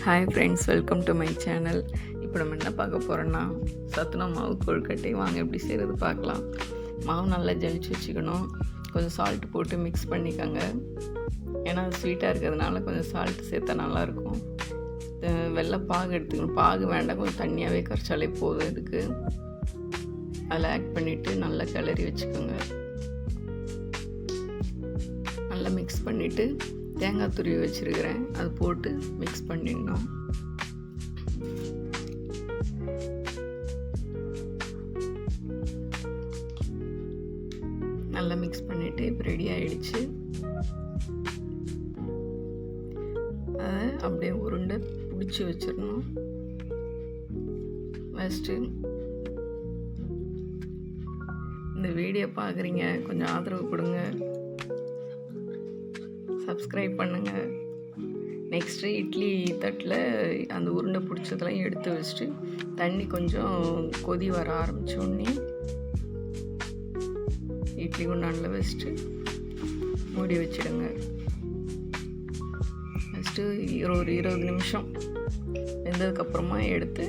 Hi friends, welcome to my channel. இப்போ நம்ம என்ன பார்க்க போகிறோன்னா சத்துணவு மாவு கொழுக்கட்டை. வாங்க எப்படி செய்கிறது பார்க்கலாம். மாவு நல்லா ஜலிச்சு வச்சுக்கணும். கொஞ்சம் சால்ட்டு போட்டு மிக்ஸ் பண்ணிக்கோங்க. ஏன்னா அது ஸ்வீட்டாக இருக்கிறதுனால கொஞ்சம் சால்ட்டு சேர்த்தா நல்லாயிருக்கும். வெள்ளை பாகு எடுத்துக்கணும். பாகு வேண்டாம், கொஞ்சம் தண்ணியாகவே கரைச்சாலே போதும். இதுக்கு அதில் ஆட் பண்ணிவிட்டு நல்லா கிளறி வச்சுக்கோங்க. நல்லா மிக்ஸ் பண்ணிவிட்டு தேங்காய் துருவி வச்சுருக்கிறேன், அது போட்டு மிக்ஸ் பண்ணிடணும். நல்லா மிக்ஸ் பண்ணிவிட்டு இப்போ ரெடி ஆகிடுச்சு. அதை அப்படியே உருண்டை பிடிச்சி வச்சிடணும். ஃபஸ்ட்டு இந்த வீடியோ பார்க்குறீங்க, கொஞ்சம் ஆதரவு கொடுங்க, சப்ஸ்கிரைப் பண்ணுங்கள். நெக்ஸ்ட்டு இட்லி தட்டில் அந்த உருண்டை பிடிச்சதெல்லாம் எடுத்து வச்சுட்டு தண்ணி கொஞ்சம் கொதி வர ஆரம்பித்தோடனே இட்லி குண்டானில் வச்சுட்டு மூடி வச்சுடுங்க. ஃபஸ்ட்டு ஒரு 20 நிமிஷம் வெந்ததுக்கப்புறமா எடுத்து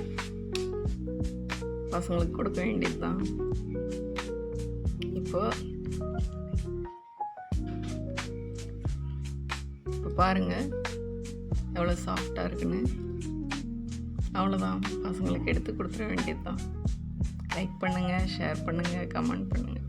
பசங்களுக்கு கொடுக்க வேண்டியது தான். இப்போ பாருங்கள் எவ்வளோ சாஃப்டாக இருக்குன்னு. அவ்வளோதான், பசங்களுக்கு எடுத்து கொடுத்துட வேண்டியது தான். லைக் பண்ணுங்கள், ஷேர் பண்ணுங்கள், கமெண்ட் பண்ணுங்கள்.